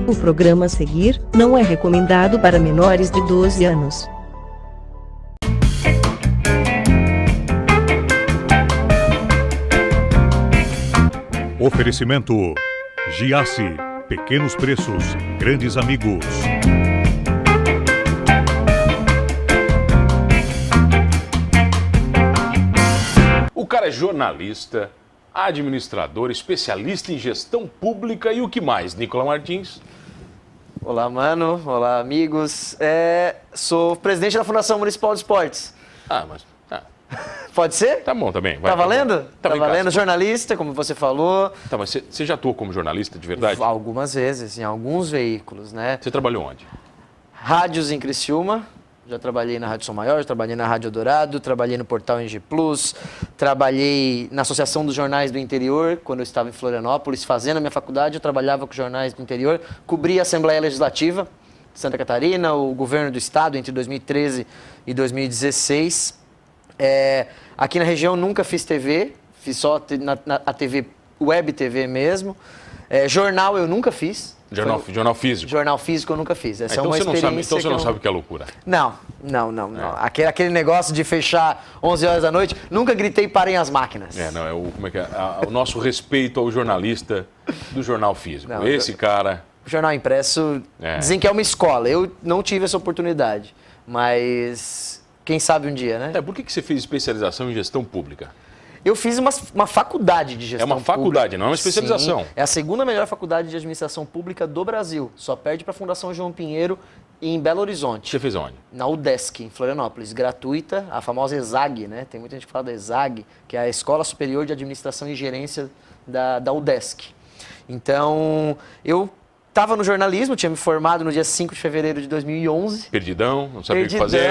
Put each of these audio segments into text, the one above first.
O programa a seguir não é recomendado para menores de 12 anos. Oferecimento Giasse, pequenos preços, grandes amigos. O cara é jornalista, administrador, especialista em gestão pública e o que mais, Nicola Martins? Olá, mano. Olá, amigos. Sou presidente da Fundação Municipal de Esportes. Pode ser? Tá bom, também. Vai, tá valendo? Tá valendo. Jornalista, como você falou. Tá, mas você já atuou como jornalista de verdade? Algumas vezes, em alguns veículos, né? Você trabalhou onde? Rádios em Criciúma. Já trabalhei na Rádio Som Maior, já trabalhei na Rádio Eldorado, trabalhei no Portal NG Plus, trabalhei na Associação dos Jornais do Interior, quando eu estava em Florianópolis, fazendo a minha faculdade, eu trabalhava com jornais do interior, cobri a Assembleia Legislativa de Santa Catarina, o governo do estado entre 2013 e 2016. Aqui na região nunca fiz TV, fiz só a TV, web TV mesmo. Jornal eu nunca fiz. Jornal físico? Jornal físico eu nunca fiz. Essa então é uma experiência então você não sabe o que é loucura. Não. Aquele negócio de fechar 11 horas da noite, nunca gritei parem as máquinas. Como é que é? O nosso respeito ao jornalista do jornal físico. Esse cara... O jornal impresso, dizem que é uma escola. Eu não tive essa oportunidade, mas quem sabe um dia, né? Por que você fez especialização em gestão pública? Eu fiz uma faculdade de gestão pública. É uma faculdade, não é uma especialização. Sim, é a segunda melhor faculdade de administração pública do Brasil. Só perde para a Fundação João Pinheiro em Belo Horizonte. Você fez onde? Na UDESC, em Florianópolis. Gratuita, a famosa ESAG, né? Tem muita gente que fala da ESAG, que é a Escola Superior de Administração e Gerência da UDESC. Então, eu estava no jornalismo, tinha me formado no dia 5 de fevereiro de 2011. Perdidão, não sabia o que fazer.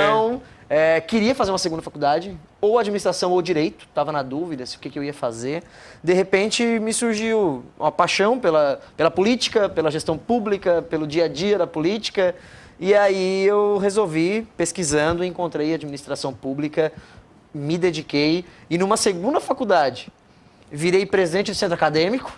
Queria fazer uma segunda faculdade, ou administração ou direito, estava na dúvida se o que eu ia fazer. De repente me surgiu uma paixão pela política, pela gestão pública, pelo dia a dia da política. E aí eu resolvi, pesquisando, encontrei administração pública, me dediquei. E numa segunda faculdade, virei presidente do centro acadêmico,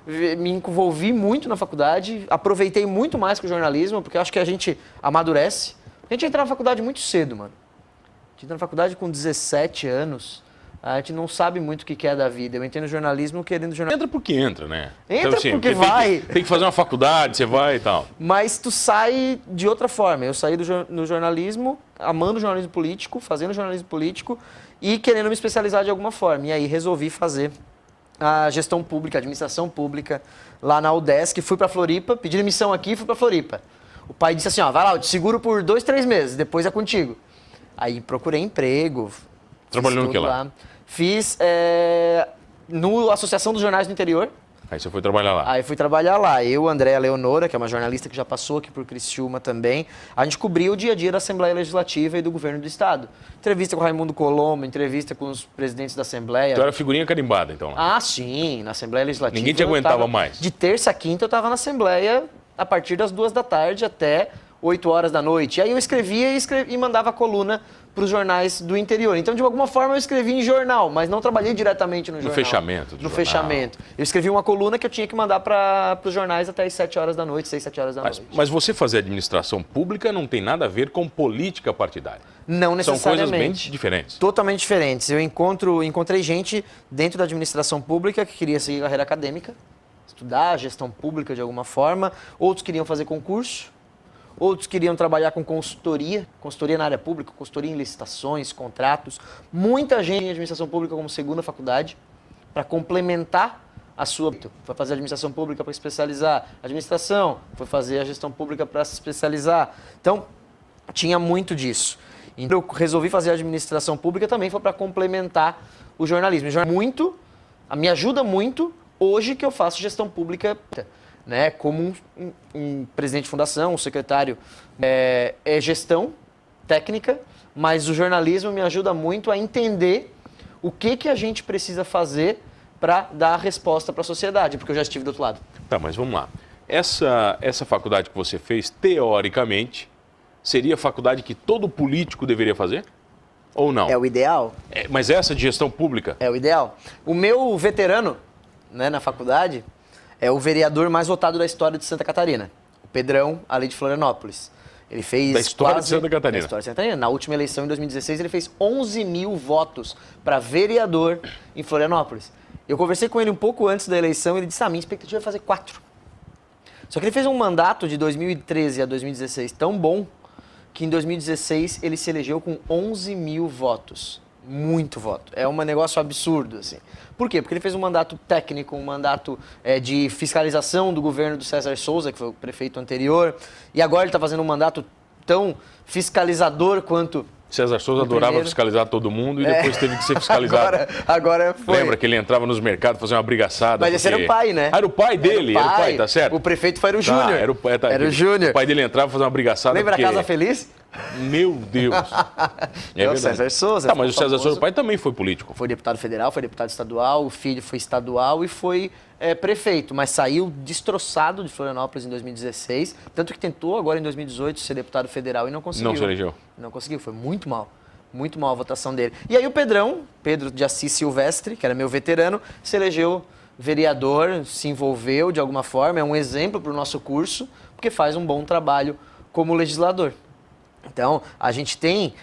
me envolvi muito na faculdade, aproveitei muito mais que o jornalismo, porque eu acho que a gente amadurece. A gente entra na faculdade muito cedo, mano. A gente entra na faculdade com 17 anos, a gente não sabe muito o que é da vida. Eu entrei no jornalismo querendo jornalismo. Entra porque entra, né? Entra então, assim, porque vai. Tem que fazer uma faculdade, você vai e tal. Mas tu sai de outra forma. Eu saí no jornalismo, amando o jornalismo político, fazendo jornalismo político e querendo me especializar de alguma forma. E aí resolvi fazer a gestão pública, a administração pública, lá na UDESC. Fui para Floripa, pedi demissão aqui e fui para Floripa. O pai disse assim, vai lá, eu te seguro por 2, 3 meses, depois é contigo. Aí procurei emprego. Trabalhou no que lá? Fiz no Associação dos Jornais do Interior. Aí você foi trabalhar lá? Aí fui trabalhar lá. Eu, Andréa Leonora, que é uma jornalista que já passou aqui por Criciúma também, a gente cobria o dia a dia da Assembleia Legislativa e do Governo do Estado. Entrevista com o Raimundo Colombo, entrevista com os presidentes da Assembleia. Então era figurinha carimbada, então? Ah, sim, na Assembleia Legislativa. Ninguém te aguentava mais? De terça a quinta eu estava na Assembleia a partir das 2 da tarde até 8 horas da noite. E aí eu escrevia e mandava a coluna para os jornais do interior. Então, de alguma forma, eu escrevi em jornal, mas não trabalhei diretamente no jornal. No fechamento. No fechamento. Eu escrevi uma coluna que eu tinha que mandar para os jornais até as 7 horas da noite, 6, 7 horas da noite. Mas você fazer administração pública não tem nada a ver com política partidária. Não necessariamente. São coisas bem diferentes. Totalmente diferentes. Eu encontrei gente dentro da administração pública que queria seguir carreira acadêmica, estudar gestão pública de alguma forma. Outros queriam fazer concurso. Outros queriam trabalhar com consultoria na área pública, consultoria em licitações, contratos. Muita gente em administração pública como segunda faculdade, para complementar a sua... Foi fazer administração pública para especializar administração, foi fazer a gestão pública para se especializar. Então, tinha muito disso. Então, eu resolvi fazer a administração pública também, foi para complementar o jornalismo. Me ajuda muito hoje que eu faço gestão pública, né, como um presidente de fundação, um secretário, é gestão técnica, mas o jornalismo me ajuda muito a entender o que a gente precisa fazer para dar a resposta para a sociedade, porque eu já estive do outro lado. Tá, mas vamos lá. Essa faculdade que você fez, teoricamente, seria a faculdade que todo político deveria fazer? Ou não? É o ideal. Mas essa de gestão pública? É o ideal. O meu veterano, né, na faculdade... é o vereador mais votado da história de Santa Catarina. Pedrão, ali de Florianópolis. Ele fez Da história quase... de Santa Catarina. Da história de Santa Catarina. Na última eleição, em 2016, ele fez 11 mil votos para vereador em Florianópolis. Eu conversei com ele um pouco antes da eleição e ele disse, minha expectativa é fazer 4. Só que ele fez um mandato de 2013 a 2016 tão bom que em 2016 ele se elegeu com 11 mil votos. Muito voto. É um negócio absurdo, assim. Por quê? Porque ele fez um mandato técnico, um mandato de fiscalização do governo do César Souza, que foi o prefeito anterior, e agora ele está fazendo um mandato tão fiscalizador quanto... César Souza adorava fiscalizar todo mundo e depois teve que ser fiscalizado. Agora foi. Lembra que ele entrava nos mercados fazer uma brigaçada? Mas esse era o pai, né? Ah, era o pai dele, era o pai, tá certo? O prefeito foi o Júnior. Era o Júnior. O pai dele entrava fazer uma brigaçada. Lembra a Casa Feliz? Meu Deus. É o César Souza. Tá, mas o César Souza, o pai também foi político. Foi deputado federal, foi deputado estadual, o filho foi estadual e foi prefeito, mas saiu destroçado de Florianópolis em 2016, tanto que tentou agora em 2018 ser deputado federal e não conseguiu. Não se elegeu. Não conseguiu, foi muito mal. Muito mal a votação dele. E aí o Pedrão, Pedro de Assis Silvestre, que era meu veterano, se elegeu vereador, se envolveu de alguma forma, é um exemplo para o nosso curso, porque faz um bom trabalho como legislador. Então, a gente tem...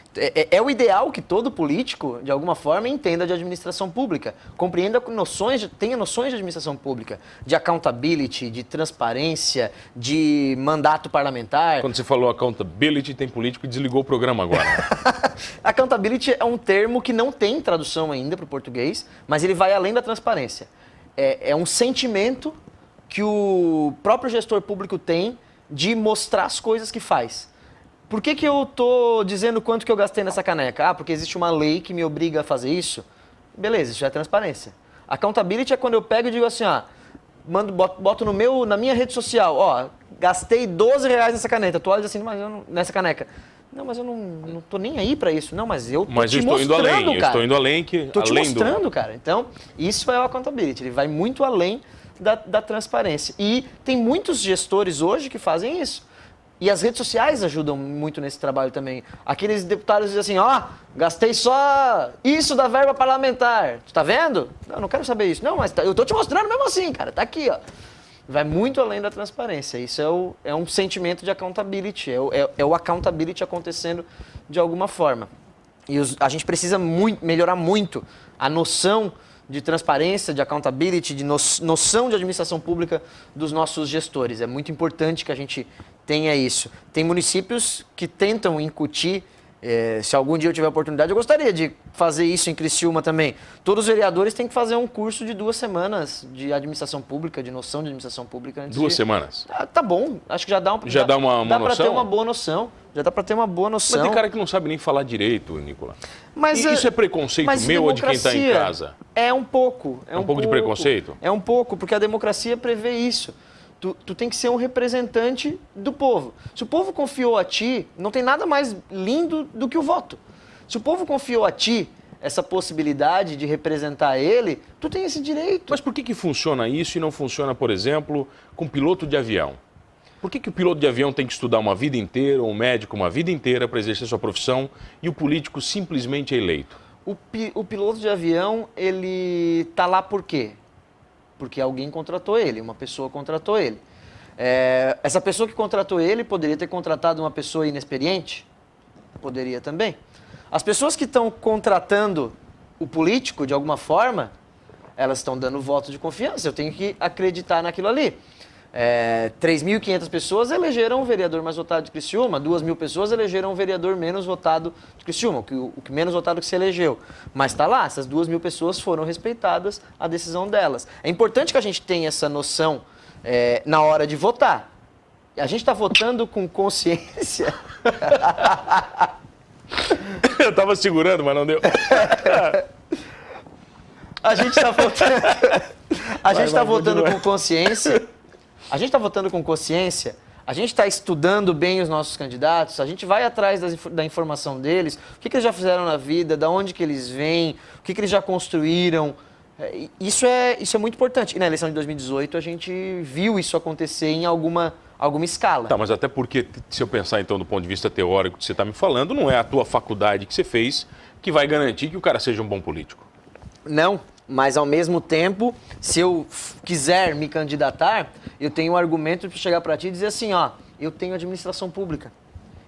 É o ideal que todo político, de alguma forma, entenda de administração pública. Compreenda tenha noções de administração pública, de accountability, de transparência, de mandato parlamentar. Quando você falou accountability, tem político que desligou o programa agora. Accountability é um termo que não tem tradução ainda para o português, mas ele vai além da transparência. É um sentimento que o próprio gestor público tem de mostrar as coisas que faz. Por que eu estou dizendo quanto que eu gastei nessa caneca? Ah, porque existe uma lei que me obriga a fazer isso? Beleza, isso é transparência. Accountability é quando eu pego e digo assim, boto na minha rede social, gastei R$12 nessa caneta. Tu olha assim, mas eu não, nessa caneca. Não, mas eu não tô nem aí para isso. Não, mas eu tô te mostrando, indo além, cara. Eu estou indo além que... Tô te mostrando, cara. Então, isso é o accountability. Ele vai muito além da transparência. E tem muitos gestores hoje que fazem isso. E as redes sociais ajudam muito nesse trabalho também. Aqueles deputados dizem assim, gastei só isso da verba parlamentar. Tu tá vendo? Não quero saber isso. Não, mas eu tô te mostrando mesmo assim, cara. Tá aqui, ó. Vai muito além da transparência. Isso é um sentimento de accountability. É o accountability acontecendo de alguma forma. E a gente precisa melhorar muito a noção de transparência, de accountability, de noção de administração pública dos nossos gestores. É muito importante que a gente tenha isso. Tem municípios que tentam incutir, se algum dia eu tiver a oportunidade, eu gostaria de fazer isso em Criciúma também. Todos os vereadores têm que fazer um curso de 2 semanas de administração pública, de noção de administração pública. 2 semanas? Tá bom, acho que já dá uma noção? Dá para ter uma boa noção. Já dá para ter uma boa noção. Mas tem cara que não sabe nem falar direito, Nicola. Mas isso é preconceito meu ou de quem está em casa? É um pouco. É um pouco de preconceito? É um pouco, porque a democracia prevê isso. Tu tem que ser um representante do povo. Se o povo confiou a ti, não tem nada mais lindo do que o voto. Se o povo confiou a ti essa possibilidade de representar ele, tu tem esse direito. Mas por que funciona isso e não funciona, por exemplo, com piloto de avião? Por que o piloto de avião tem que estudar uma vida inteira, ou um médico uma vida inteira para exercer sua profissão e o político simplesmente é eleito? O piloto de avião, ele tá lá por quê? Porque alguém contratou ele, uma pessoa contratou ele. Essa pessoa que contratou ele poderia ter contratado uma pessoa inexperiente? Poderia também. As pessoas que estão contratando o político, de alguma forma, elas estão dando voto de confiança. Eu tenho que acreditar naquilo ali. 3.500 pessoas elegeram o vereador mais votado de Criciúma, 2.000 pessoas elegeram o vereador menos votado de Criciúma, o que menos votado que se elegeu. Mas está lá, essas 2.000 pessoas foram respeitadas, a decisão delas. É importante que a gente tenha essa noção na hora de votar. A gente está votando com consciência. Eu estava segurando, mas não deu. A gente está votando. A gente está votando com consciência. A gente está votando com consciência, a gente está estudando bem os nossos candidatos, a gente vai atrás da informação deles, o que eles já fizeram na vida, de onde que eles vêm, o que eles já construíram. Isso é muito importante. E na eleição de 2018 a gente viu isso acontecer em alguma escala. Tá, mas até porque, se eu pensar então do ponto de vista teórico que você está me falando, não é a tua faculdade que você fez que vai garantir que o cara seja um bom político. Não, Mas, ao mesmo tempo, se eu quiser me candidatar, eu tenho um argumento para chegar para ti e dizer assim, ó, eu tenho administração pública,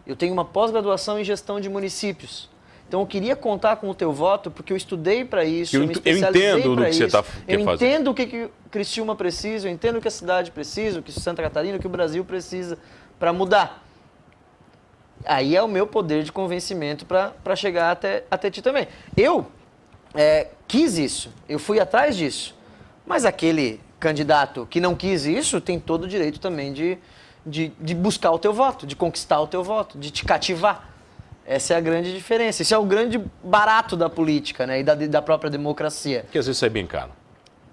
eu tenho uma pós-graduação em gestão de municípios. Então, eu queria contar com o teu voto porque eu estudei para isso, eu me especializei para isso. Eu entendo o que Criciúma precisa, eu entendo o que a cidade precisa, o que Santa Catarina, o que o Brasil precisa para mudar. Aí é o meu poder de convencimento para chegar até ti também. Eu quis isso, eu fui atrás disso. Mas aquele candidato que não quis isso tem todo o direito também de buscar o teu voto, de conquistar o teu voto, de te cativar. Essa é a grande diferença. Isso é o grande barato da política, né? E da própria democracia. Que às vezes sai bem caro.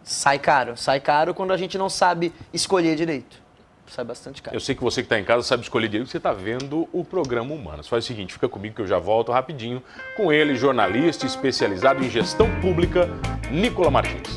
Sai caro quando a gente não sabe escolher direito. Sai bastante caro. Eu sei que você que está em casa sabe escolher direito, você está vendo o programa Humanas. Faz o seguinte, fica comigo que eu já volto rapidinho com ele, jornalista especializado em gestão pública, Nicola Martins.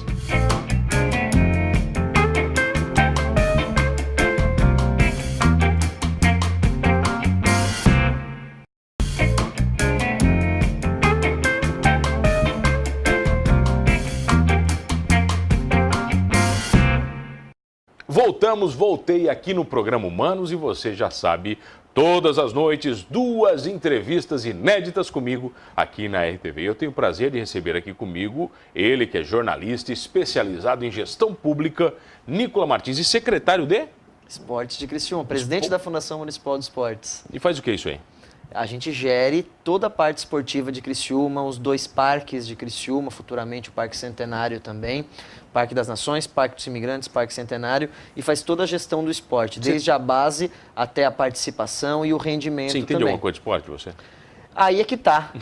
Voltei aqui no programa Humanos e você já sabe, todas as noites, 2 entrevistas inéditas comigo aqui na RTV. Eu tenho o prazer de receber aqui comigo ele que é jornalista especializado em gestão pública, Nicola Martins, e secretário de Esportes de Criciúma, presidente da Fundação Municipal de Esportes. E faz o que isso aí? A gente gere toda a parte esportiva de Criciúma, os 2 parques de Criciúma, futuramente o Parque Centenário também, Parque das Nações, Parque dos Imigrantes, Parque Centenário, e faz toda a gestão do esporte, desde a base até a participação e o rendimento também. Você entende alguma coisa de esporte, você? Aí é que tá.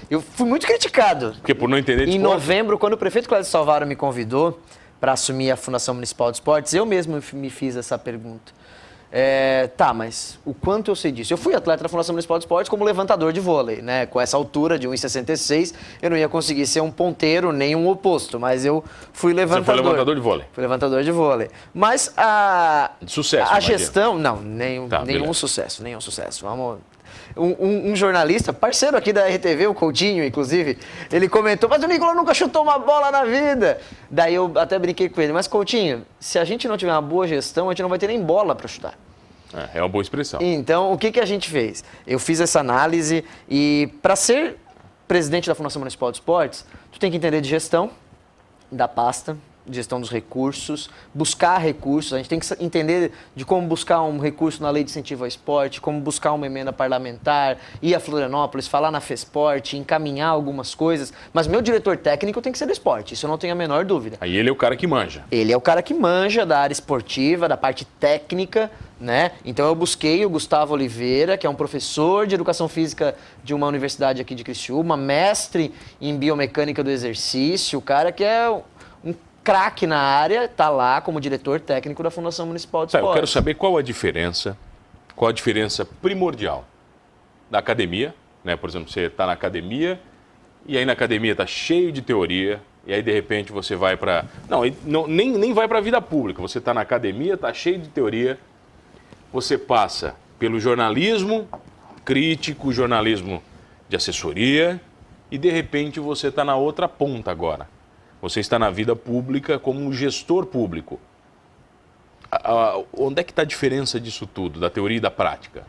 Eu fui muito criticado. Porque por não entender de Em esporte? novembro, quando o prefeito Cláudio Salvaro me convidou para assumir a Fundação Municipal de Esportes, eu mesmo me fiz essa pergunta. Mas o quanto eu sei disso? Eu fui atleta da Fundação Municipal de Esportes como levantador de vôlei, né? Com essa altura de 1,66, eu não ia conseguir ser um ponteiro nem um oposto, mas eu fui levantador. Você foi levantador de vôlei? Fui levantador de vôlei. Mas sucesso, a gestão, não, nenhum sucesso. Vamos... Um jornalista, parceiro aqui da RTV, o Coutinho, inclusive, ele comentou, mas o Nicola nunca chutou uma bola na vida. Daí eu até brinquei com ele, mas Coutinho, se a gente não tiver uma boa gestão, a gente não vai ter nem bola para chutar. É uma boa expressão. Então, o que a gente fez? Eu fiz essa análise e para ser presidente da Fundação Municipal de Esportes, tu tem que entender de gestão da pasta, gestão dos recursos, buscar recursos, a gente tem que entender de como buscar um recurso na lei de incentivo ao esporte, como buscar uma emenda parlamentar, ir a Florianópolis, falar na FESPORT, encaminhar algumas coisas, mas meu diretor técnico tem que ser do esporte, isso eu não tenho a menor dúvida. Aí ele é o cara que manja. Ele é o cara que manja da área esportiva, da parte técnica, né? Então eu busquei o Gustavo Oliveira, que é um professor de educação física de uma universidade aqui de Criciúma, mestre em biomecânica do exercício, o cara que é um craque na área, está lá como diretor técnico da Fundação Municipal de Esportes. Eu quero saber qual a diferença primordial da academia, né? Por exemplo, você está na academia e aí na academia está cheio de teoria e aí de repente você vai para... nem vai para a vida pública, você está na academia, está cheio de teoria, você passa pelo jornalismo crítico, jornalismo de assessoria e de repente você está na outra ponta agora. Você está na vida pública como um gestor público. Onde é que está a diferença disso tudo, da teoria e da prática?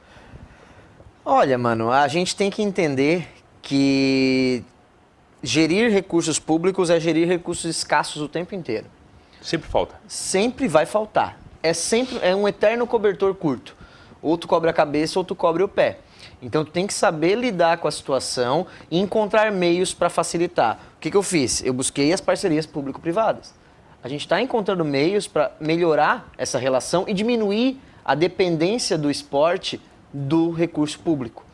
Olha, mano, a gente tem que entender que gerir recursos públicos é gerir recursos escassos o tempo inteiro. Sempre falta. Sempre vai faltar. É um eterno cobertor curto. Ou tu cobre a cabeça ou tu cobre o pé. Então, tu tem que saber lidar com a situação e encontrar meios para facilitar. O que eu fiz? Eu busquei as parcerias público-privadas. A gente está encontrando meios para melhorar essa relação e diminuir a dependência do esporte do recurso público.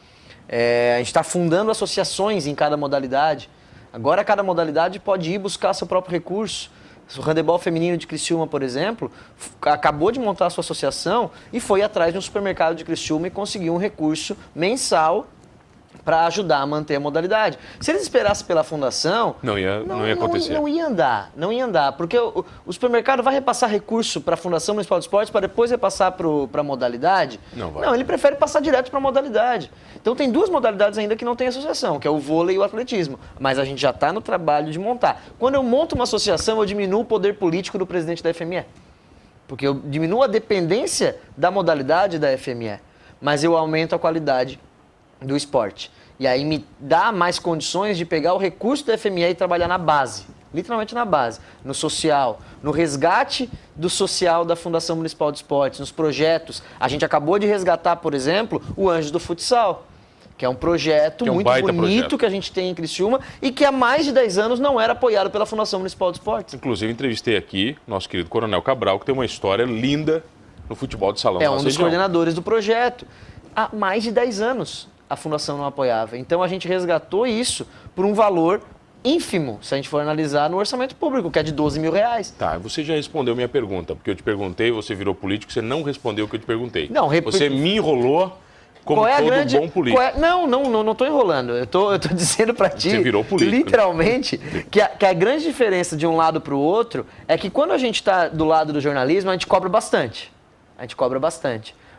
A gente está fundando associações em cada modalidade. Agora, cada modalidade pode ir buscar seu próprio recurso. O handebol feminino de Criciúma, por exemplo, acabou de montar a sua associação e foi atrás de um supermercado de Criciúma e conseguiu um recurso mensal para ajudar a manter a modalidade. Se eles esperassem pela fundação... Não ia acontecer. Não ia andar, porque o supermercado vai repassar recurso para a Fundação Municipal de Esportes para depois repassar para a modalidade? Não vai. Não, ele prefere passar direto para a modalidade. Então tem 2 modalidades ainda que não tem associação, que é o vôlei e o atletismo. Mas a gente já está no trabalho de montar. Quando eu monto uma associação, eu diminuo o poder político do presidente da FME. Porque eu diminuo a dependência da modalidade da FME. Mas eu aumento a qualidade do esporte. E aí me dá mais condições de pegar o recurso da FME e trabalhar na base, literalmente na base, no social, no resgate do social da Fundação Municipal de Esportes, nos projetos. A gente acabou de resgatar, por exemplo, o Anjos do Futsal, que é um projeto muito bonito que a gente tem em Criciúma e que há mais de 10 anos não era apoiado pela Fundação Municipal de Esportes. Inclusive, entrevistei aqui nosso querido Coronel Cabral, que tem uma história linda no futebol de salão. É um dos coordenadores do projeto. Há mais de 10 anos a fundação não apoiava. Então a gente resgatou isso por um valor ínfimo, se a gente for analisar no orçamento público, que é de R$12.000. Tá, você já respondeu minha pergunta, porque eu te perguntei, você virou político, você não respondeu o que eu te perguntei. Não, Você me enrolou como todo bom político. Não estou enrolando. Eu tô dizendo para ti, você virou político, literalmente, né? que a grande diferença de um lado para o outro é que quando a gente está do lado do jornalismo, a gente cobra bastante.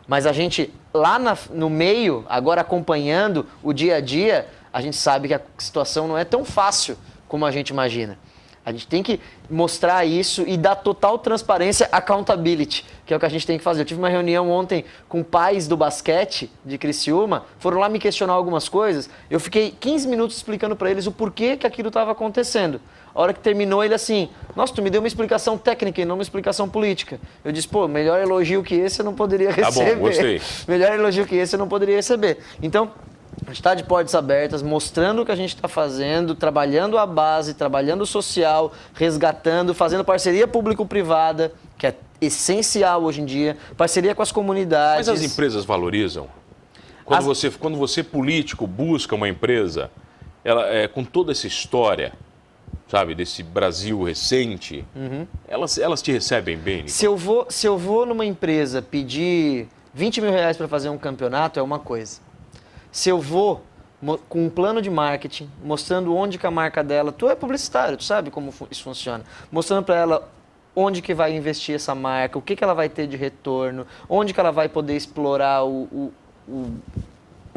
Mas a gente, lá no meio, agora acompanhando o dia a dia, a gente sabe que a situação não é tão fácil como a gente imagina. A gente tem que mostrar isso e dar total transparência, accountability, que é o que a gente tem que fazer. Eu tive uma reunião ontem com pais do basquete de Criciúma, foram lá me questionar algumas coisas, eu fiquei 15 minutos explicando para eles o porquê que aquilo estava acontecendo. A hora que terminou, ele assim, nossa, tu me deu uma explicação técnica e não uma explicação política. Eu disse, pô, melhor elogio que esse eu não poderia receber. Tá bom, gostei. Melhor elogio que esse eu não poderia receber. Então, a gente está de portas abertas, mostrando o que a gente está fazendo, trabalhando a base, trabalhando o social, resgatando, fazendo parceria público-privada, que é essencial hoje em dia, parceria com as comunidades. Mas as empresas valorizam? Quando você político, busca uma empresa, ela, com toda essa história, sabe, desse Brasil recente, elas te recebem bem, Nicola? Se eu vou numa empresa pedir R$20.000 para fazer um campeonato, é uma coisa. Se eu vou com um plano de marketing, mostrando onde que a marca dela... Tu é publicitário, tu sabe como isso funciona. Mostrando para ela onde que vai investir essa marca, o que ela vai ter de retorno, onde que ela vai poder explorar o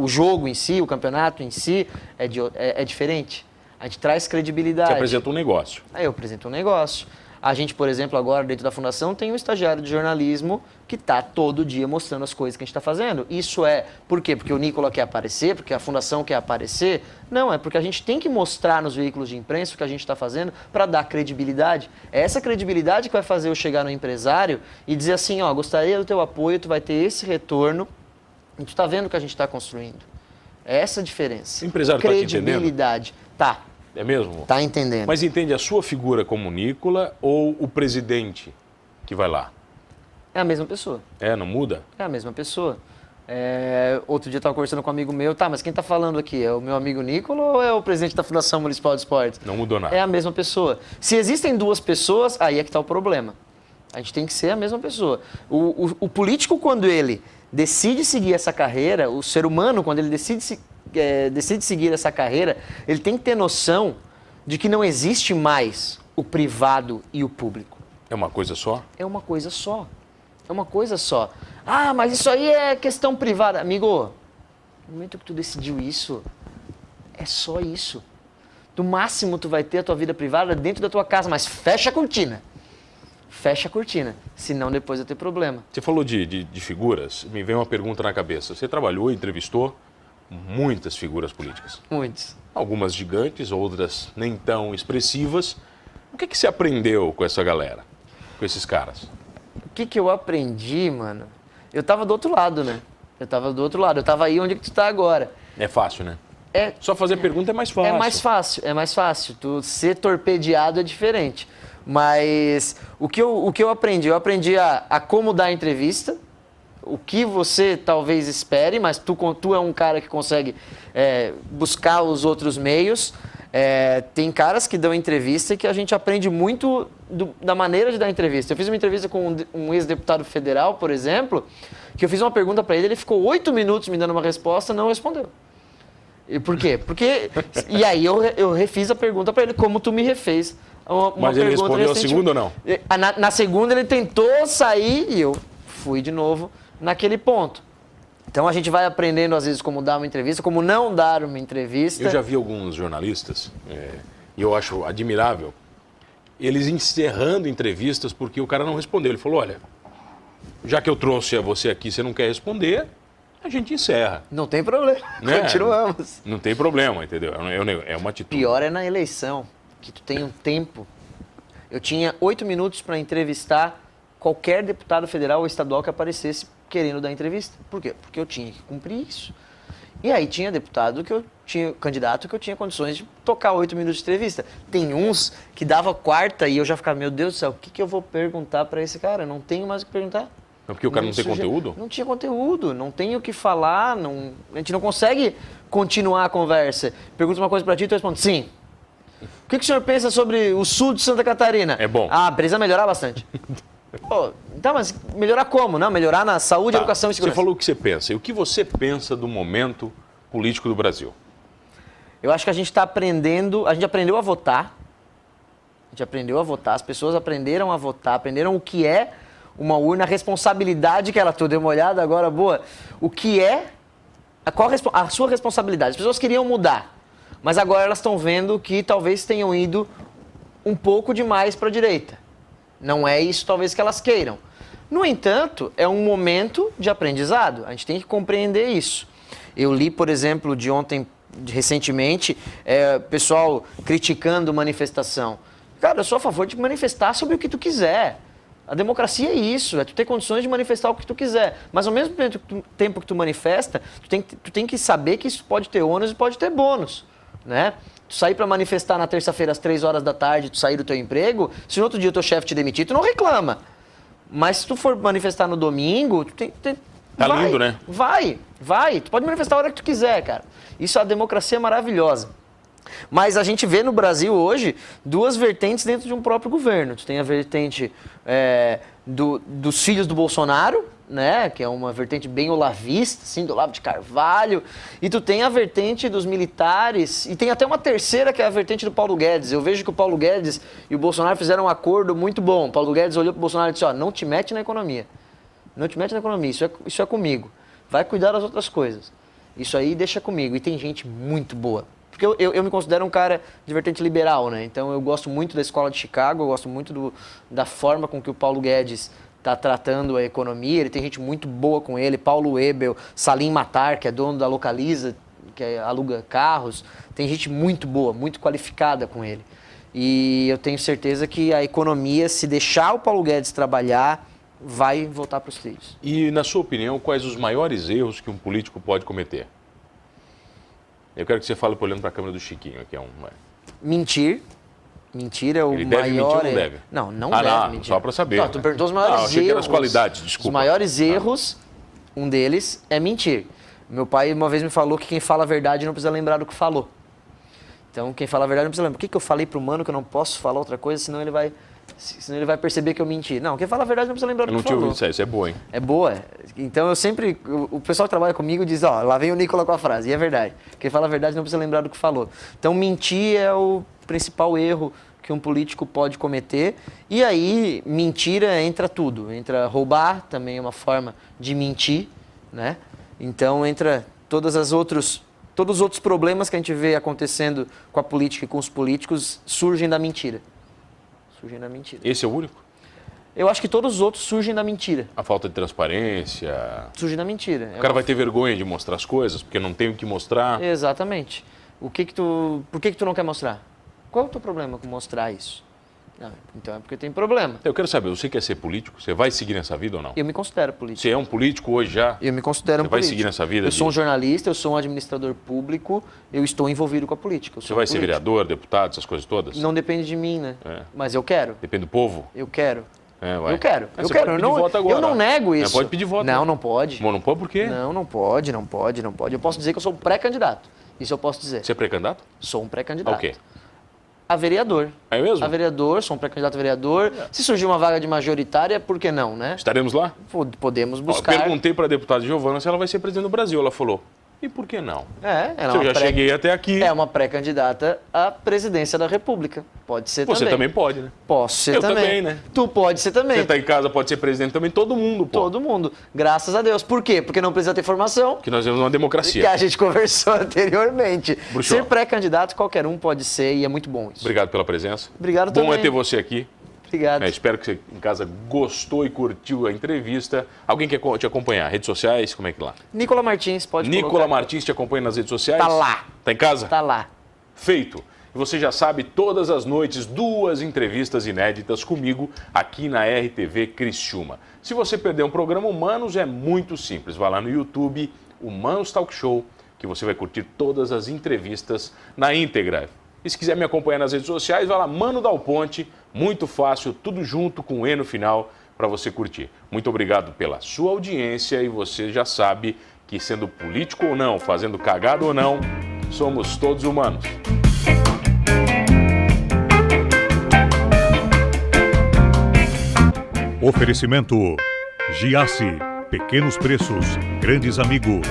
jogo em si, o campeonato em si, é diferente. A gente traz credibilidade. Você apresenta um negócio. Aí eu apresento um negócio. A gente, por exemplo, agora dentro da fundação tem um estagiário de jornalismo que está todo dia mostrando as coisas que a gente está fazendo. Isso é por quê? Porque o Nicola quer aparecer, porque a fundação quer aparecer? Não, é porque a gente tem que mostrar nos veículos de imprensa o que a gente está fazendo para dar credibilidade. É essa credibilidade que vai fazer eu chegar no empresário e dizer assim, ó, gostaria do teu apoio, tu vai ter esse retorno e tu está vendo o que a gente está construindo. É essa a diferença. O empresário está te entendendo? Credibilidade. Tá. É mesmo? Tá entendendo. Mas entende a sua figura como Nicola ou o presidente que vai lá? É a mesma pessoa. Não muda? É a mesma pessoa. Outro dia eu estava conversando com um amigo meu, mas quem está falando aqui? É o meu amigo Nicola ou é o presidente da Fundação Municipal de Esportes? Não mudou nada. É a mesma pessoa. Se existem duas pessoas, aí é que está o problema. A gente tem que ser a mesma pessoa. O político, quando ele decide seguir essa carreira, o ser humano, quando ele decide seguir essa carreira, ele tem que ter noção de que não existe mais o privado e o público. É uma coisa só? É uma coisa só. É uma coisa só. Ah, mas isso aí é questão privada. Amigo, no momento que tu decidiu isso, é só isso. No máximo tu vai ter a tua vida privada dentro da tua casa, mas fecha a cortina. Fecha a cortina, senão depois vai ter problema. Você falou de figuras, me vem uma pergunta na cabeça. Você trabalhou, entrevistou muitas figuras políticas. Muitas. Algumas gigantes, outras nem tão expressivas. O que você aprendeu com essa galera, com esses caras? O que eu aprendi, mano? Eu tava do outro lado, né? Eu tava aí onde que tu tá agora. É fácil, né? Só fazer pergunta é mais fácil. É mais fácil. Tu ser torpedeado é diferente. Mas o que eu aprendi? Eu aprendi a como dar entrevista, o que você talvez espere, mas tu é um cara que consegue buscar os outros meios. Tem caras que dão entrevista e que a gente aprende muito da maneira de dar entrevista. Eu fiz uma entrevista com um ex-deputado federal, por exemplo, que eu fiz uma pergunta para ele, ele ficou 8 minutos me dando uma resposta, não respondeu. E por quê? Porque... E aí eu refiz a pergunta para ele, como tu me refez uma Mas ele pergunta respondeu a recente. segunda ou não? Na segunda ele tentou sair e eu fui de novo naquele ponto. Então a gente vai aprendendo às vezes como dar uma entrevista, como não dar uma entrevista. Eu já vi alguns jornalistas, e eu acho admirável, eles encerrando entrevistas porque o cara não respondeu. Ele falou, olha, já que eu trouxe a você aqui, você não quer responder, a gente encerra. Não tem problema, Né? continuamos. Não tem problema, entendeu? É uma atitude. Pior é na eleição, que tu tem um tempo. Eu tinha 8 minutos para entrevistar qualquer deputado federal ou estadual que aparecesse querendo dar entrevista. Por quê? Porque eu tinha que cumprir isso. E aí tinha candidato que eu tinha condições de tocar 8 minutos de entrevista. Tem uns que dava quarta e eu já ficava, meu Deus do céu, o que eu vou perguntar para esse cara? Não tenho mais o que perguntar. É porque o cara não tem conteúdo? Não tinha conteúdo, não tem o que falar, a gente não consegue continuar a conversa. Pergunta uma coisa para ti e tu responde, sim. O que o senhor pensa sobre o sul de Santa Catarina? É bom. Ah, precisa melhorar bastante. Pô, então, mas melhorar como? Não, melhorar na saúde, educação e segurança. Você falou o que você pensa. E o que você pensa do momento político do Brasil? Eu acho que a gente está aprendendo, a gente aprendeu a votar. A gente aprendeu a votar, as pessoas aprenderam a votar, aprenderam o que é uma urna, a responsabilidade que ela tem. Deu uma olhada agora, boa. O que é, qual a sua responsabilidade? As pessoas queriam mudar, mas agora elas estão vendo que talvez tenham ido um pouco demais para a direita. Não é isso talvez que elas queiram. No entanto, é um momento de aprendizado. A gente tem que compreender isso. Eu li, por exemplo, de ontem, recentemente, pessoal criticando manifestação. Cara, eu sou a favor de manifestar sobre o que tu quiser. A democracia é isso, é tu ter condições de manifestar o que tu quiser. Mas ao mesmo tempo que tu manifesta, tu tem que saber que isso pode ter ônus e pode ter bônus, né? Tu sair para manifestar na terça-feira às 3 horas da tarde, tu sair do teu emprego, se no outro dia o teu chefe te demitir, tu não reclama. Mas se tu for manifestar no domingo, tu tem Tá vai, lindo, né? Vai. Tu pode manifestar a hora que tu quiser, cara. Isso é a democracia maravilhosa. Mas a gente vê no Brasil hoje duas vertentes dentro de um próprio governo. Tu tem a vertente dos filhos do Bolsonaro, né, que é uma vertente bem olavista, assim, do Olavo de Carvalho, e tu tem a vertente dos militares, e tem até uma terceira que é a vertente do Paulo Guedes. Eu vejo que o Paulo Guedes e o Bolsonaro fizeram um acordo muito bom. O Paulo Guedes olhou pro Bolsonaro e disse, não te mete na economia. Não te mete na economia, isso é comigo. Vai cuidar das outras coisas. Isso aí deixa comigo. E tem gente muito boa. Porque eu me considero um cara de vertente liberal, né? Então eu gosto muito da escola de Chicago, eu gosto muito da forma com que o Paulo Guedes está tratando a economia. Ele tem gente muito boa com ele, Paulo Ebel, Salim Matar, que é dono da Localiza, que aluga carros. Tem gente muito boa, muito qualificada com ele. E eu tenho certeza que a economia, se deixar o Paulo Guedes trabalhar, vai voltar para os trilhos. E, na sua opinião, quais os maiores erros que um político pode cometer? Eu quero que você fale olhando para a câmera do Chiquinho, que é um... Mentir. Mentir é o ele maior... Ele deve mentir ou não deve? Não deve mentir. Só para saber. Não, tu perguntou os maiores erros. Achei que eram as qualidades, desculpa. Os maiores erros, um deles é mentir. Meu pai uma vez me falou que quem fala a verdade não precisa lembrar do que falou. Então, quem fala a verdade não precisa lembrar. Por que eu falei pro mano que eu não posso falar outra coisa, senão ele vai perceber que eu menti? Não, quem fala a verdade não precisa lembrar do que falou. Eu não tinha ouvido isso é boa, hein? É boa. Então, eu sempre... O pessoal que trabalha comigo diz, lá vem o Nicola com a frase. E é verdade. Quem fala a verdade não precisa lembrar do que falou. Então, mentir é o principal erro que um político pode cometer. E aí, mentira entra tudo. Entra roubar, também é uma forma de mentir, né? Então, entra todos os outros problemas que a gente vê acontecendo com a política e com os políticos surgem da mentira. Esse é o único? Eu acho que todos os outros surgem da mentira. A falta de transparência... Surge da mentira. O cara vai ter vergonha de mostrar as coisas, porque não tem o que mostrar. Exatamente. Por que tu não quer mostrar? Qual é o teu problema com mostrar isso? Não, então é porque tem problema. Eu quero saber, você quer ser político? Você vai seguir nessa vida ou não? Eu me considero político. Você é um político hoje já? Eu me considero um político. Você vai seguir nessa vida? Eu sou um jornalista, eu sou um administrador público, eu estou envolvido com a política. Você vai ser vereador, deputado, essas coisas todas? Não depende de mim, né? Mas eu quero. Depende do povo? Eu quero. Vai. Eu quero. Você pode pedir voto agora. Eu não nego isso. Pode pedir voto. Não pode. Não pode por quê? Não pode. Eu posso dizer que eu sou pré-candidato. Isso eu posso dizer. Você é pré-candidato? Sou um pré-candidato. Ao quê? A vereador. É mesmo? A vereador, sou um pré-candidato a vereador. Se surgir uma vaga de majoritária, por que não, né? Estaremos lá? Podemos buscar. Eu perguntei para a deputada Giovana se ela vai ser presidente do Brasil. Ela falou, E por que não? Ela Se eu já cheguei até aqui. É uma pré-candidata à presidência da República. Pode ser Você também. também pode, né? Posso ser Eu também. também, né? Tu pode ser também. Você tá em casa, pode ser presidente também, todo mundo pode. Todo mundo. Graças a Deus. Por quê? Porque não precisa ter formação. Que nós temos uma democracia. Que a gente conversou anteriormente. Bruxo. Ser pré-candidato, qualquer um pode ser e é muito bom isso. Obrigado pela presença. Obrigado Bom também. é ter você aqui. Obrigado. Espero que você em casa gostou e curtiu a entrevista. Alguém quer te acompanhar? Redes sociais? Como é que lá? Nicola Martins, pode Nicola colocar. Martins te acompanha nas redes sociais? Tá lá. Tá em casa? Tá lá. Feito. E você já sabe, todas as noites, 2 entrevistas inéditas comigo aqui na RTV Criciúma. Se você perder um programa Humanos, é muito simples. Vai lá no YouTube, Humanos Talk Show, que você vai curtir todas as entrevistas na íntegra. E se quiser me acompanhar nas redes sociais, vai lá, Mano Dal Ponte, muito fácil, tudo junto com o E no final, para você curtir. Muito obrigado pela sua audiência e você já sabe que sendo político ou não, fazendo cagada ou não, somos todos humanos. Oferecimento Giasse, pequenos preços, grandes amigos.